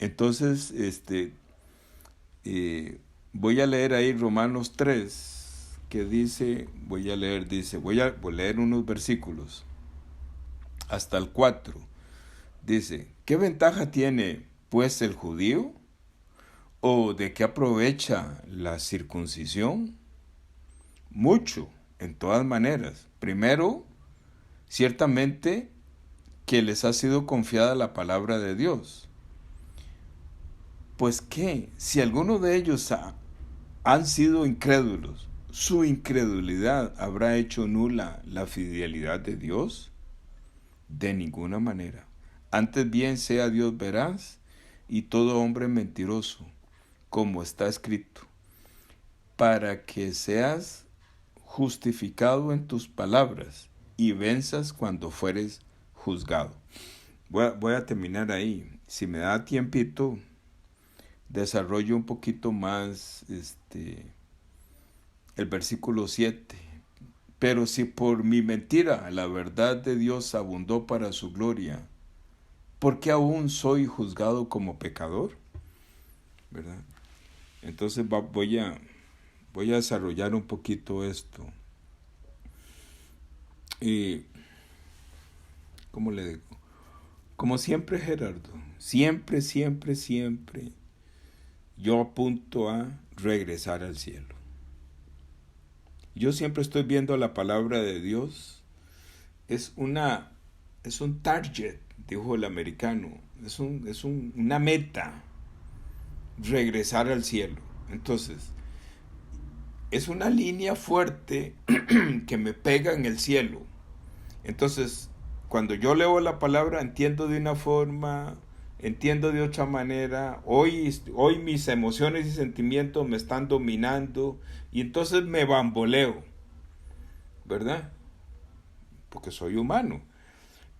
Entonces, voy a leer ahí Romanos 3, que dice, voy a leer unos versículos hasta el 4. Dice, ¿qué ventaja tiene pues el judío? ¿O de qué aprovecha la circuncisión? Mucho, en todas maneras. Primero, ciertamente que les ha sido confiada la palabra de Dios. Pues qué, si alguno de ellos han sido incrédulos, ¿su incredulidad habrá hecho nula la fidelidad de Dios? De ninguna manera. Antes bien sea Dios veraz y todo hombre mentiroso, como está escrito, para que seas justificado en tus palabras y venzas cuando fueres juzgado. Voy a terminar ahí. Si me da tiempito, desarrollo un poquito más el versículo 7. Pero si por mi mentira la verdad de Dios abundó para su gloria, ¿por qué aún soy juzgado como pecador? ¿Verdad? Entonces voy a desarrollar un poquito esto. Y, ¿cómo le digo? Como siempre, Gerardo, siempre, siempre, siempre, yo apunto a regresar al cielo. Yo siempre estoy viendo la palabra de Dios. Es un target, dijo el americano. Una meta, regresar al cielo. Entonces, es una línea fuerte que me pega en el cielo. Entonces, cuando yo leo la palabra, entiendo de una forma, entiendo de otra manera. Hoy mis emociones y sentimientos me están dominando y entonces me bamboleo, ¿verdad? Porque soy humano.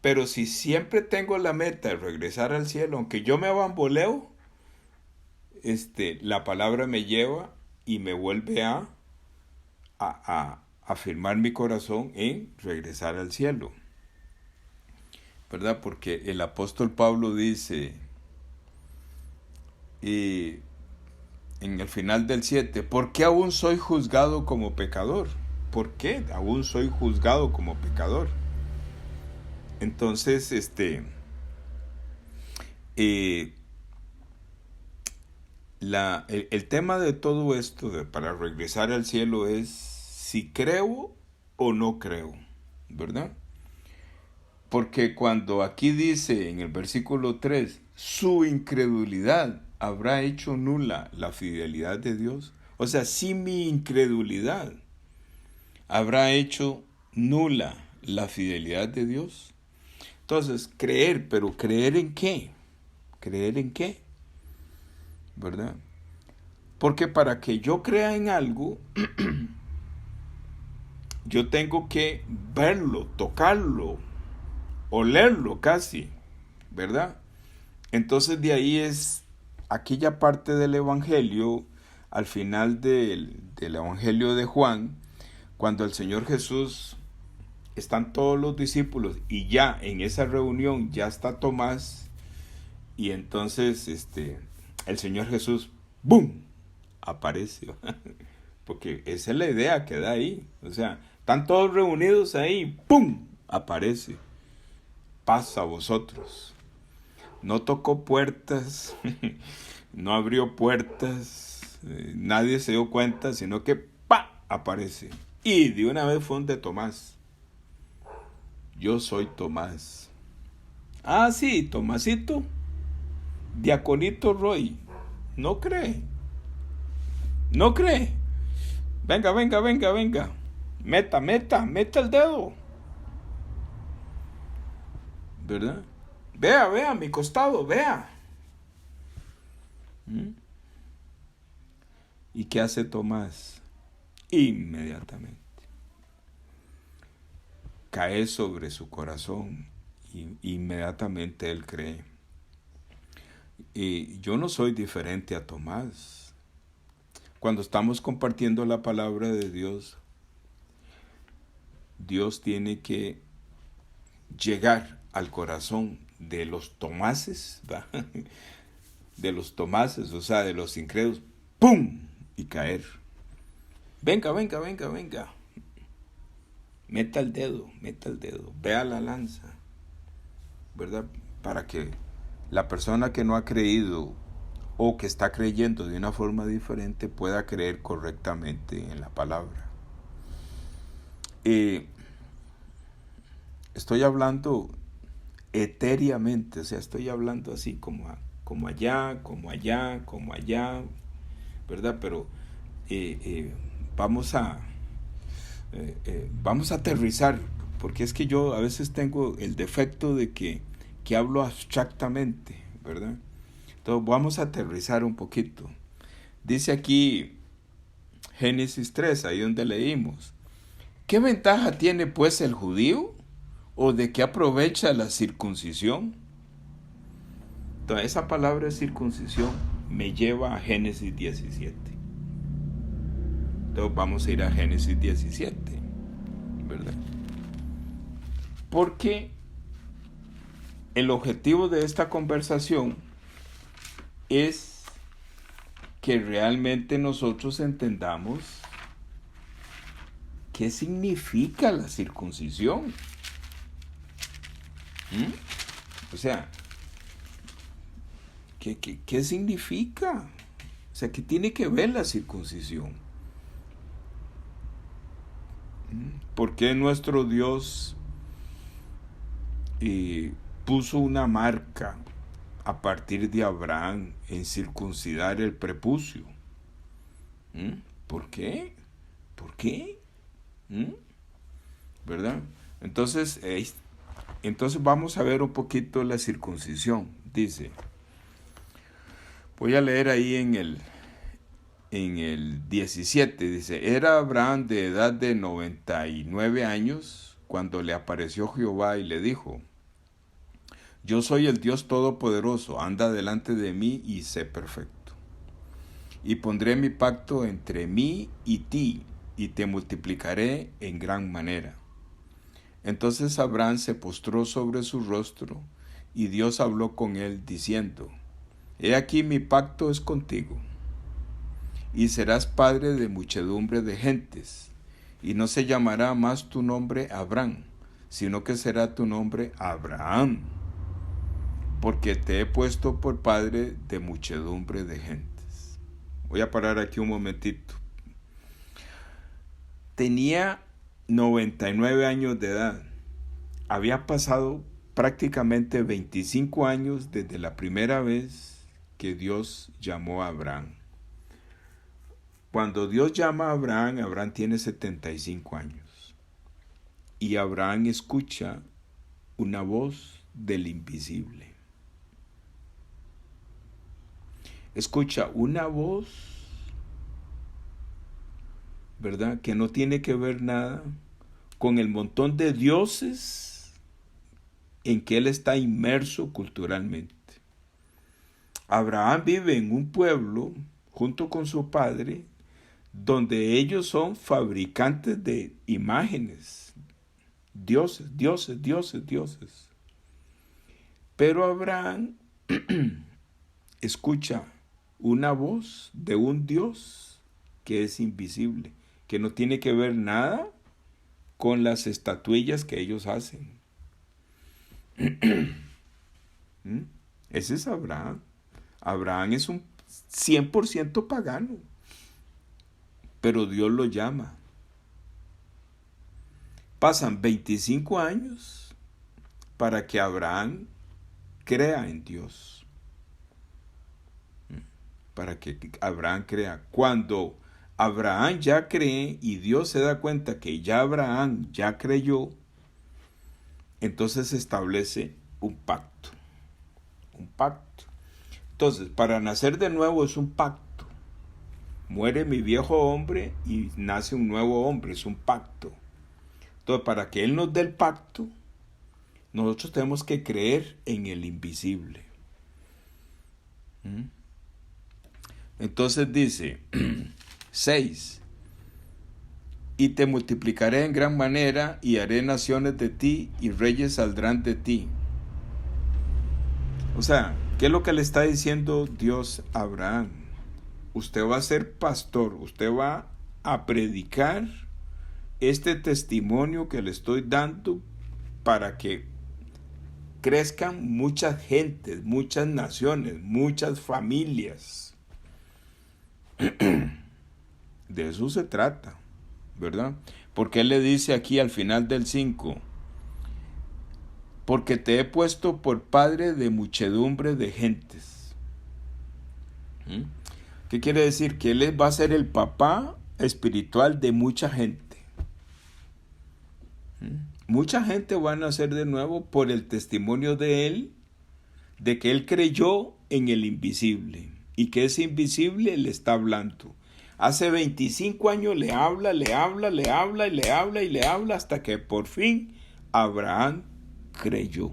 Pero si siempre tengo la meta de regresar al cielo, aunque yo me bamboleo, la palabra me lleva y me vuelve a afirmar mi corazón en regresar al cielo. ¿Verdad? Porque el apóstol Pablo dice en el final del 7, ¿por qué aún soy juzgado como pecador? ¿Por qué aún soy juzgado como pecador? Entonces, el tema de todo esto para regresar al cielo es si creo o no creo, ¿verdad? Porque cuando aquí dice en el versículo 3, su incredulidad habrá hecho nula la fidelidad de Dios. O sea, si mi incredulidad habrá hecho nula la fidelidad de Dios. Entonces, creer, pero ¿creer en qué? ¿Creer en qué? ¿Verdad? Porque para que yo crea en algo, yo tengo que verlo, tocarlo, olerlo casi, ¿verdad? Entonces de ahí es aquella parte del Evangelio, al final del Evangelio de Juan, cuando el Señor Jesús, están todos los discípulos y ya en esa reunión ya está Tomás y entonces el Señor Jesús, ¡boom!, aparece. Porque esa es la idea que da ahí. O sea, están todos reunidos ahí, ¡pum!, aparece. Paz a vosotros. No tocó puertas, no abrió puertas, nadie se dio cuenta, sino que ¡pa!, aparece. Y de una vez fue donde Tomás. Yo soy Tomás. Ah, sí, Tomasito. Diaconito Roy. No cree. No cree. Venga, venga, venga, venga. Meta el dedo. ¿Verdad? Vea, a mi costado, vea. ¿Y qué hace Tomás? Inmediatamente cae sobre su corazón y inmediatamente él cree. Y yo no soy diferente a Tomás. Cuando estamos compartiendo la palabra de Dios, Dios tiene que llegar al corazón de los Tomases, ¿verdad?, de los Tomases, o sea, de los incrédulos, ¡pum! Y caer. Venga, venga, venga, venga. Meta el dedo, vea la lanza, ¿verdad? Para que la persona que no ha creído o que está creyendo de una forma diferente pueda creer correctamente en la palabra. Estoy hablando etéreamente, o sea, estoy hablando así como allá, ¿verdad? Pero vamos a aterrizar, porque es que yo a veces tengo el defecto de que hablo abstractamente, ¿verdad? Entonces vamos a aterrizar un poquito. Dice aquí Génesis 3, ahí donde leímos: ¿qué ventaja tiene pues el judío? ¿O de qué aprovecha la circuncisión? Entonces esa palabra circuncisión me lleva a Génesis 17. Entonces vamos a ir a Génesis 17, ¿verdad? Porque el objetivo de esta conversación es que realmente nosotros entendamos qué significa la circuncisión. O sea, ¿qué significa? O sea, ¿qué tiene que ver la circuncisión? ¿Por qué nuestro Dios puso una marca a partir de Abraham en circuncidar el prepucio? ¿Por qué? ¿Por qué? ¿Verdad? Entonces vamos a ver un poquito la circuncisión. Dice, voy a leer ahí en el 17, dice: era Abraham de edad de 99 años cuando le apareció Jehová y le dijo: yo soy el Dios Todopoderoso, anda delante de mí y sé perfecto. Y pondré mi pacto entre mí y ti, y te multiplicaré en gran manera. Entonces Abraham se postró sobre su rostro, y Dios habló con él diciendo: he aquí mi pacto es contigo, y serás padre de muchedumbre de gentes, y no se llamará más tu nombre Abraham, sino que será tu nombre Abraham, porque te he puesto por padre de muchedumbre de gentes. Voy a parar aquí un momentito. Tenía 99 años de edad. Había pasado prácticamente 25 años desde la primera vez que Dios llamó a Abraham. Cuando Dios llama a Abraham, Abraham tiene 75 años. Y Abraham escucha una voz del invisible. Escucha una voz, ¿verdad?, que no tiene que ver nada con el montón de dioses en que él está inmerso culturalmente. Abraham vive en un pueblo junto con su padre, donde ellos son fabricantes de imágenes, dioses. Pero Abraham escucha una voz de un Dios que es invisible, que no tiene que ver nada con las estatuillas que ellos hacen. Ese es Abraham. Abraham es un 100% pagano, pero Dios lo llama. Pasan 25 años para que Abraham crea en Dios. Para que Abraham crea. Cuando Abraham ya cree y Dios se da cuenta que ya Abraham ya creyó, entonces se establece un pacto. Un pacto. Entonces, para nacer de nuevo es un pacto. Muere mi viejo hombre y nace un nuevo hombre, es un pacto. Entonces, para que Él nos dé el pacto, nosotros tenemos que creer en el invisible. Entonces dice 6: y te multiplicaré en gran manera, y haré naciones de ti, y reyes saldrán de ti. O sea, ¿Qué es lo que le está diciendo Dios a Abraham? Usted va a ser pastor, usted va a predicar este testimonio que le estoy dando para que crezcan muchas gentes, muchas naciones, muchas familias. De eso se trata, ¿verdad? Porque él le dice aquí al final del 5, porque te he puesto por padre de muchedumbre de gentes. ¿Mm? ¿Qué quiere decir? Que él va a ser el papá espiritual de mucha gente. Mucha gente va a nacer de nuevo por el testimonio de él, de que él creyó en el invisible y que ese invisible le está hablando. Hace 25 años le habla hasta que por fin Abraham creyó.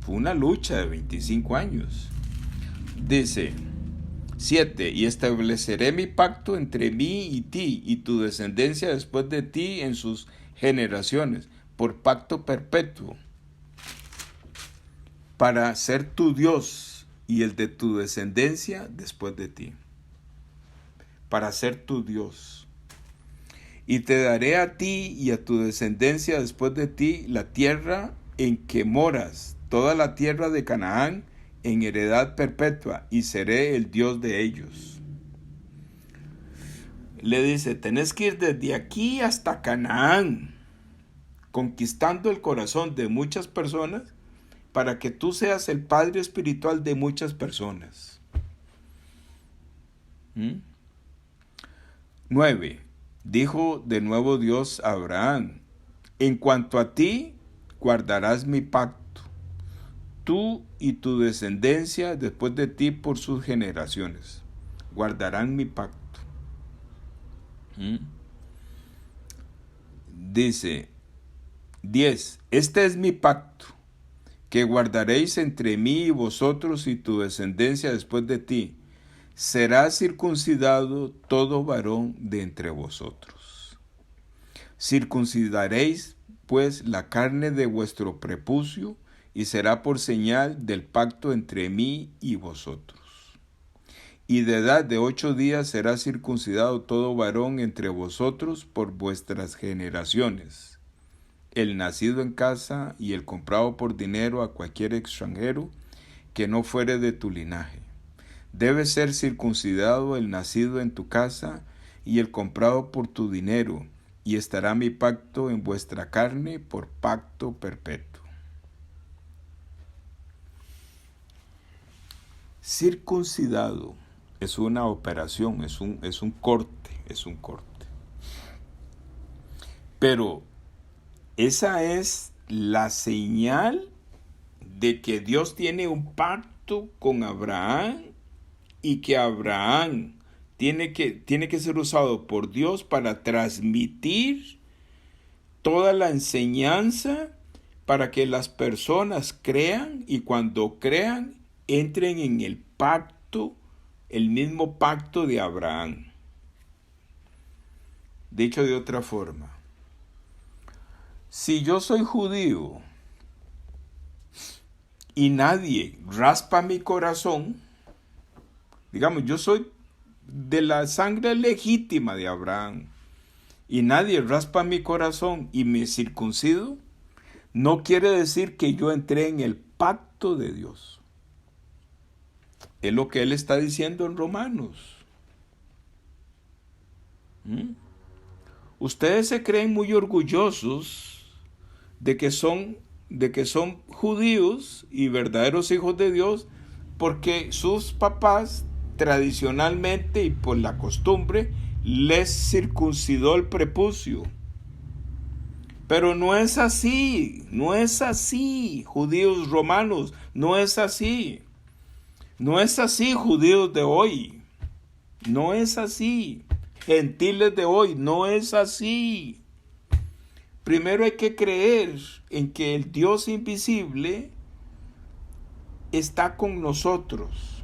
Fue una lucha de 25 años. Dice 7, y estableceré mi pacto entre mí y ti y tu descendencia después de ti en sus generaciones, por pacto perpetuo, para ser tu Dios y el de tu descendencia después de ti. Para ser tu Dios. Y te daré a ti y a tu descendencia después de ti la tierra en que moras, toda la tierra de Canaán, en heredad perpetua, y seré el Dios de ellos. Le dice, tenés que ir desde aquí hasta Canaán, conquistando el corazón de muchas personas, para que tú seas el padre espiritual de muchas personas. 9. Dijo de nuevo Dios a Abraham, en cuanto a ti, guardarás mi pacto, tú y tu descendencia después de ti por sus generaciones. Guardarán mi pacto. Dice 10. Este es mi pacto, que guardaréis entre mí y vosotros y tu descendencia después de ti. Será circuncidado todo varón de entre vosotros. Circuncidaréis pues la carne de vuestro prepucio, y será por señal del pacto entre mí y vosotros. Y de edad de 8 días será circuncidado todo varón entre vosotros por vuestras generaciones, el nacido en casa y el comprado por dinero a cualquier extranjero que no fuere de tu linaje. Debe ser circuncidado el nacido en tu casa y el comprado por tu dinero, y estará mi pacto en vuestra carne por pacto perpetuo. Circuncidado es una operación, es un corte. Pero esa es la señal de que Dios tiene un pacto con Abraham y que Abraham tiene que ser usado por Dios para transmitir toda la enseñanza para que las personas crean, y cuando crean entren en el pacto, el mismo pacto de Abraham. Dicho de otra forma, si yo soy judío y nadie raspa mi corazón, digamos, yo soy de la sangre legítima de Abraham, y nadie raspa mi corazón y me circuncido, no quiere decir que yo entré en el pacto de Dios. Es lo que él está diciendo en Romanos. Ustedes se creen muy orgullosos de que son judíos y verdaderos hijos de Dios, porque sus papás tradicionalmente y por la costumbre les circuncidó el prepucio. Pero no es así, judíos romanos, no es así. No es así, judíos de hoy. No es así. Gentiles de hoy, no es así. Primero hay que creer en que el Dios invisible está con nosotros,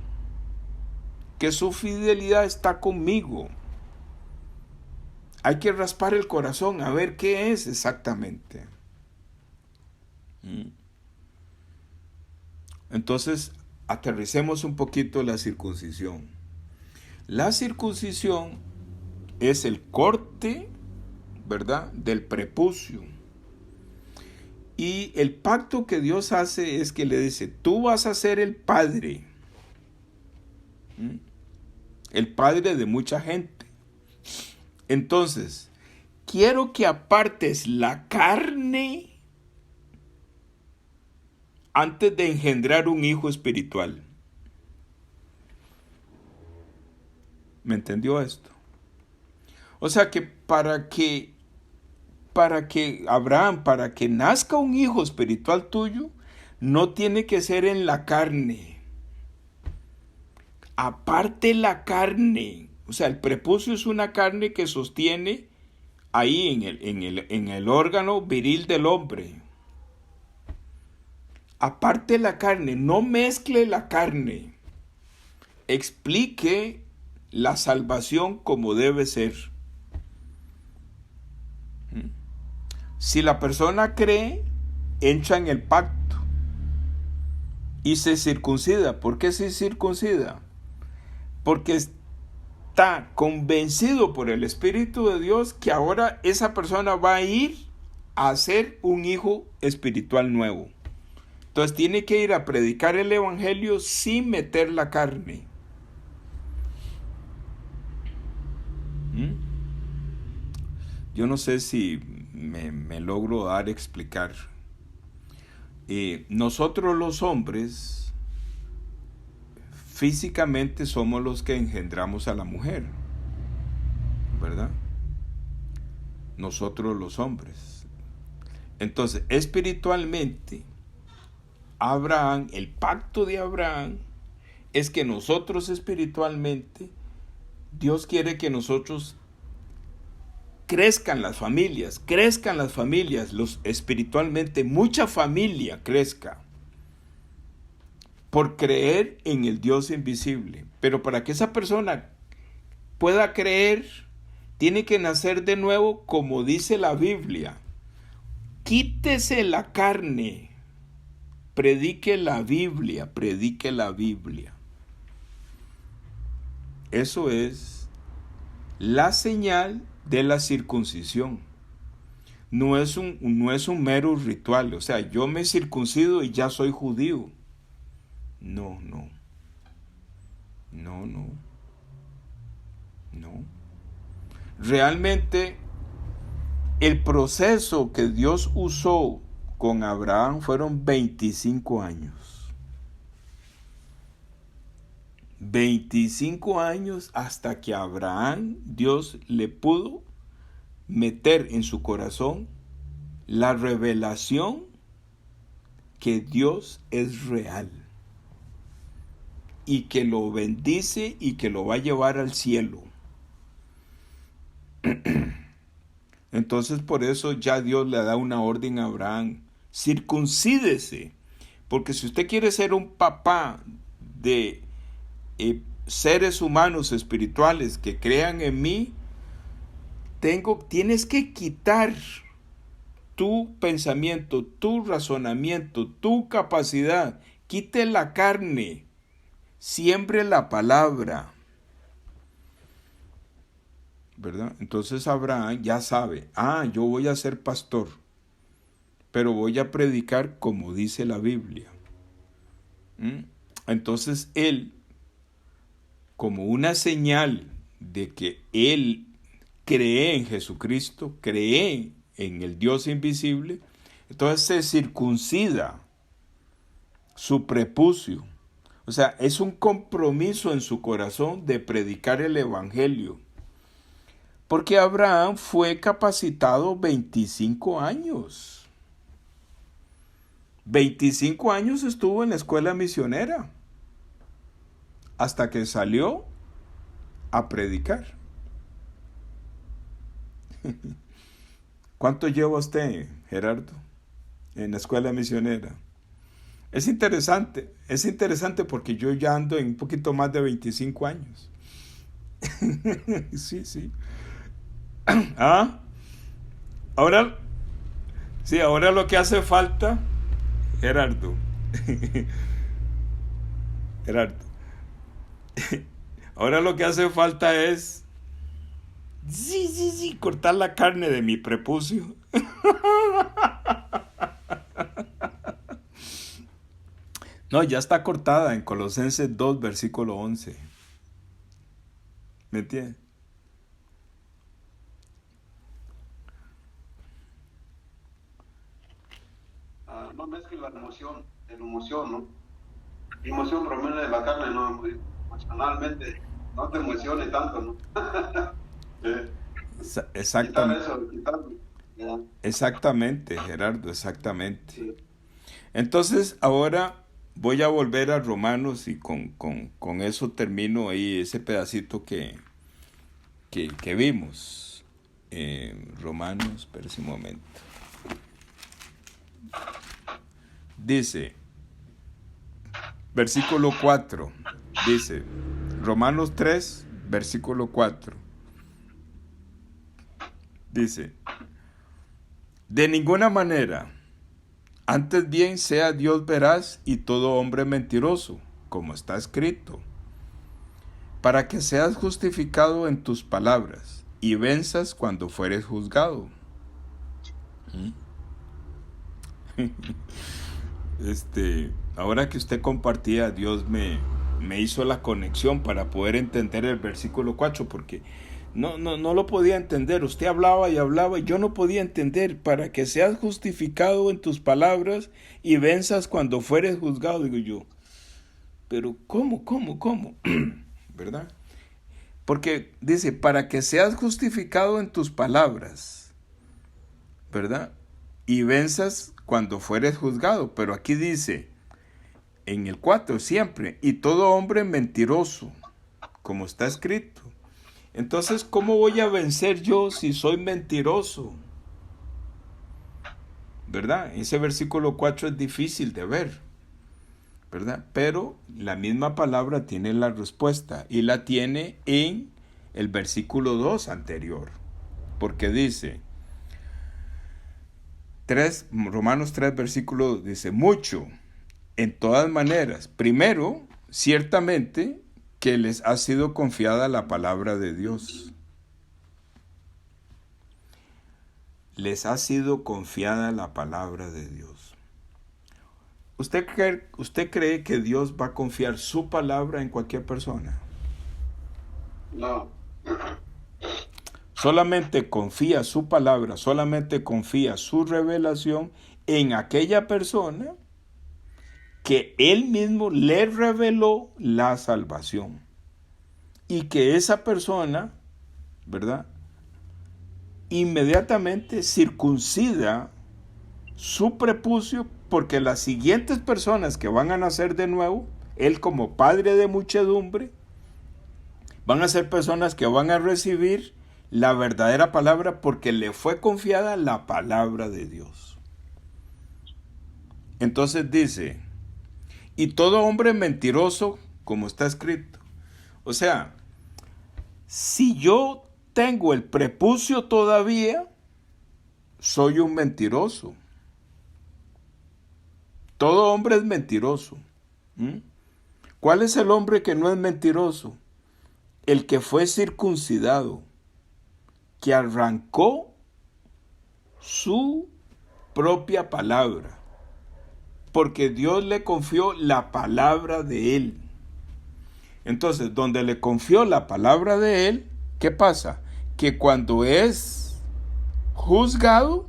que su fidelidad está conmigo. Hay que raspar el corazón a ver qué es exactamente. Entonces, aterricemos un poquito la circuncisión. La circuncisión es el corte, ¿verdad?, del prepucio. Y el pacto que Dios hace es que le dice, tú vas a ser el padre de mucha gente. Entonces, quiero que apartes la carne antes de engendrar un hijo espiritual. ¿Me entendió esto? O sea que para que Abraham, para que nazca un hijo espiritual tuyo, no tiene que ser en la carne. Aparte la carne. O sea, el prepucio es una carne que sostiene ahí en el órgano viril del hombre. Aparte la carne, no mezcle la carne. Explique la salvación como debe ser. Si la persona cree, entra en el pacto y se circuncida. ¿Por qué se circuncida? Porque está convencido por el Espíritu de Dios que ahora esa persona va a ir a ser un hijo espiritual nuevo. Entonces tiene que ir a predicar el evangelio sin meter la carne. Yo no sé si me logro dar a explicar. Nosotros los hombres físicamente somos los que engendramos a la mujer, ¿verdad? Nosotros los hombres. Entonces, espiritualmente, Abraham, el pacto de Abraham, es que nosotros espiritualmente, Dios quiere que nosotros crezcan las familias, espiritualmente, mucha familia crezca por creer en el Dios invisible. Pero para que esa persona pueda creer, tiene que nacer de nuevo, como dice la Biblia. Quítese la carne, predique la Biblia. Eso es la señal de la circuncisión. No es un mero ritual. O sea, yo me circuncido y ya soy judío. No. Realmente, el proceso que Dios usó con Abraham fueron 25 años. 25 años hasta que a Abraham Dios le pudo meter en su corazón la revelación que Dios es real y que lo bendice y que lo va a llevar al cielo. Entonces por eso ya Dios le da una orden a Abraham: circuncídese, porque si usted quiere ser un papá de seres humanos espirituales que crean en mí, tienes que quitar tu pensamiento, tu razonamiento, tu capacidad. Quite la carne, siembre la palabra, ¿verdad? Entonces Abraham ya sabe, yo voy a ser pastor, pero voy a predicar como dice la Biblia. Entonces él, como una señal de que él cree en Jesucristo, cree en el Dios invisible, entonces se circuncida su prepucio. O sea, es un compromiso en su corazón de predicar el evangelio. Porque Abraham fue capacitado 25 años. 25 años estuvo en la escuela misionera, hasta que salió a predicar. ¿Cuánto lleva usted, Gerardo, en la escuela misionera? Es interesante porque yo ya ando en un poquito más de 25 años. Sí. Ahora lo que hace falta, Gerardo, Gerardo. Ahora lo que hace falta es, sí, cortar la carne de mi prepucio. No, ya está cortada en Colosenses 2, versículo 11. ¿Me entiendes? No mezcle la emoción, ¿no? La emoción proviene de la carne, no, emocionalmente, no te emociones tanto, ¿no? Quitar Exactamente, eso, quitarlo. Ya. exactamente, Gerardo, exactamente. Sí. Entonces, ahora voy a volver a Romanos y con eso termino ahí ese pedacito que vimos. Romanos, espérese un momento. Dice, versículo 4, dice, Romanos 3, versículo 4, dice, de ninguna manera, antes bien sea Dios veraz y todo hombre mentiroso, como está escrito, para que seas justificado en tus palabras y venzas cuando fueres juzgado. Ahora que usted compartía, Dios me hizo la conexión para poder entender el versículo 4, porque no lo podía entender. Usted hablaba y hablaba y yo no podía entender. Para que seas justificado en tus palabras y venzas cuando fueres juzgado, digo yo. Pero ¿cómo? ¿Verdad? Porque dice, para que seas justificado en tus palabras, ¿verdad? Y venzas cuando fueres juzgado. Pero aquí dice, en el 4 siempre, y todo hombre mentiroso, como está escrito. Entonces, ¿cómo voy a vencer yo si soy mentiroso? ¿Verdad? Ese versículo 4 es difícil de ver, ¿verdad? Pero la misma palabra tiene la respuesta y la tiene en el versículo 2 anterior, porque dice, Romanos 3, versículo 2, dice, mucho, en todas maneras, primero, ciertamente, que les ha sido confiada la palabra de Dios. Les ha sido confiada la palabra de Dios. ¿Usted cree que Dios va a confiar su palabra en cualquier persona? No. Solamente confía su palabra, solamente confía su revelación en aquella persona que Él mismo le reveló la salvación. Y que esa persona, ¿verdad?, inmediatamente circuncida su prepucio, porque las siguientes personas que van a nacer de nuevo, Él como Padre de muchedumbre, van a ser personas que van a recibir la verdadera palabra porque le fue confiada la palabra de Dios. Entonces dice, y todo hombre mentiroso, como está escrito. O sea, si yo tengo el prepucio todavía, soy un mentiroso. Todo hombre es mentiroso. ¿Cuál es el hombre que no es mentiroso? El que fue circuncidado, que arrancó su propia palabra, porque Dios le confió la palabra de él. Entonces, donde le confió la palabra de él, ¿qué pasa? Que cuando es juzgado,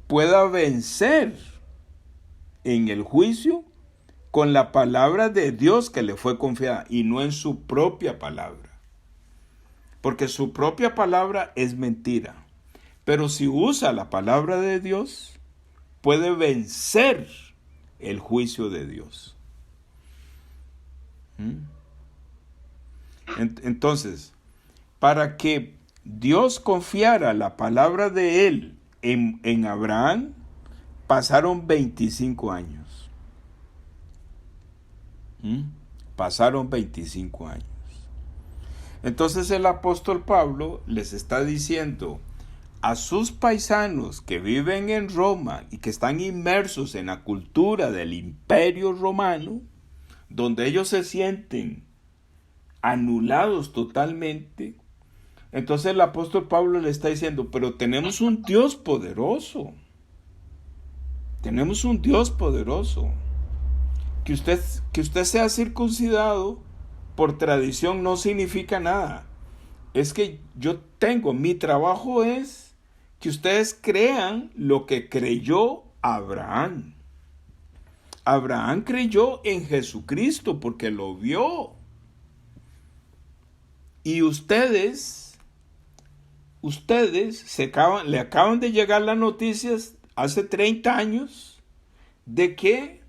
pueda vencer en el juicio con la palabra de Dios que le fue confiada y no en su propia palabra. Porque su propia palabra es mentira. Pero si usa la palabra de Dios, puede vencer el juicio de Dios. Entonces, para que Dios confiara la palabra de él en Abraham, pasaron 25 años. Pasaron 25 años. Entonces el apóstol Pablo les está diciendo a sus paisanos que viven en Roma y que están inmersos en la cultura del imperio romano, donde ellos se sienten anulados totalmente, entonces el apóstol Pablo le está diciendo, pero tenemos un Dios poderoso. Tenemos un Dios poderoso. Que usted sea circuncidado por tradición no significa nada. Es que mi trabajo es que ustedes crean lo que creyó Abraham. Abraham creyó en Jesucristo porque lo vio. Y ustedes le acaban de llegar las noticias hace 30 años de que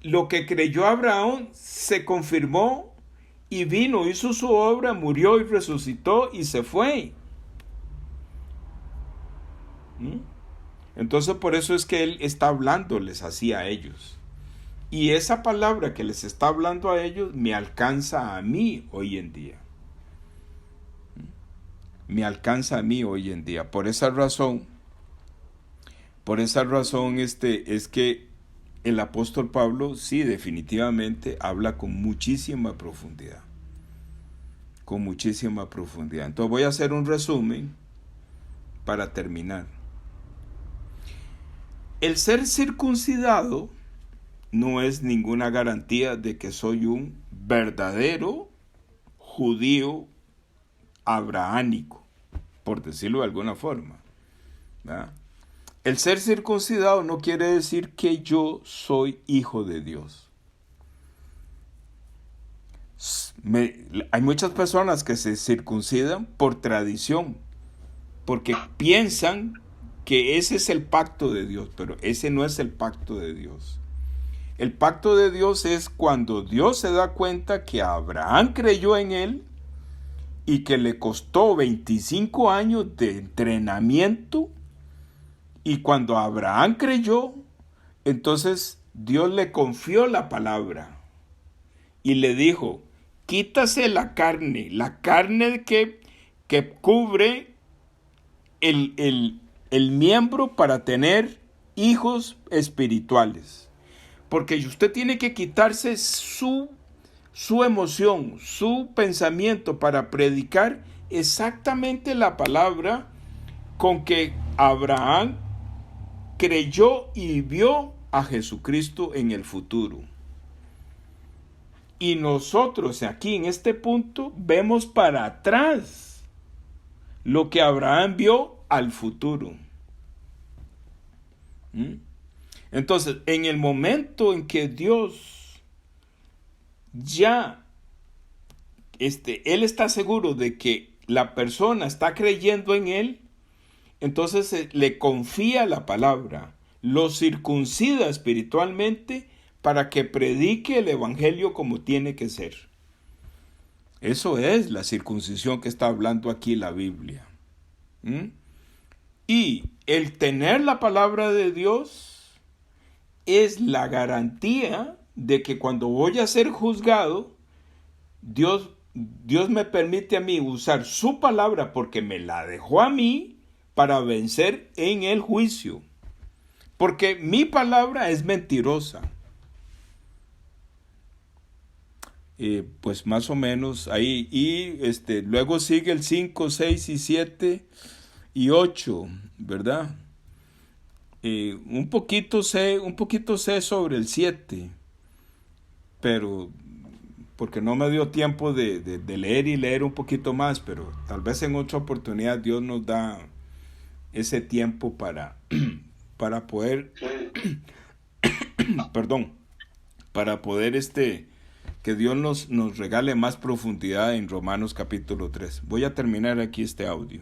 lo que creyó Abraham se confirmó y vino, hizo su obra, murió y resucitó y se fue. Entonces por eso es que él está hablándoles así a ellos. Y esa palabra que les está hablando a ellos me alcanza a mí hoy en día. Me alcanza a mí hoy en día. Por esa razón es que el apóstol Pablo sí definitivamente habla con muchísima profundidad. Con muchísima profundidad. Entonces voy a hacer un resumen para terminar. El ser circuncidado no es ninguna garantía de que soy un verdadero judío abrahámico, por decirlo de alguna forma, ¿verdad? El ser circuncidado no quiere decir que yo soy hijo de Dios. Hay muchas personas que se circuncidan por tradición, porque piensan que ese es el pacto de Dios, pero ese no es el pacto de Dios. El pacto de Dios es cuando Dios se da cuenta que Abraham creyó en él y que le costó 25 años de entrenamiento, y cuando Abraham creyó, entonces Dios le confió la palabra y le dijo, quítase la carne que cubre el miembro para tener hijos espirituales. Porque usted tiene que quitarse su emoción, su pensamiento para predicar exactamente la palabra con que Abraham creyó y vio a Jesucristo en el futuro. Y nosotros aquí en este punto vemos para atrás lo que Abraham vio al futuro. Entonces, en el momento en que Dios él está seguro de que la persona está creyendo en él, entonces le confía la palabra, lo circuncida espiritualmente para que predique el evangelio como tiene que ser. Eso es la circuncisión que está hablando aquí la Biblia. Y el tener la palabra de Dios es la garantía de que cuando voy a ser juzgado, Dios me permite a mí usar su palabra porque me la dejó a mí para vencer en el juicio. Porque mi palabra es mentirosa. Pues más o menos ahí. Y luego sigue el 5, 6 y 7 y 8, ¿verdad? Un poquito sé sobre el 7, pero porque no me dio tiempo de leer un poquito más, pero tal vez en otra oportunidad Dios nos da ese tiempo para poder para poder que Dios nos regale más profundidad en Romanos capítulo 3. Voy a terminar aquí este audio.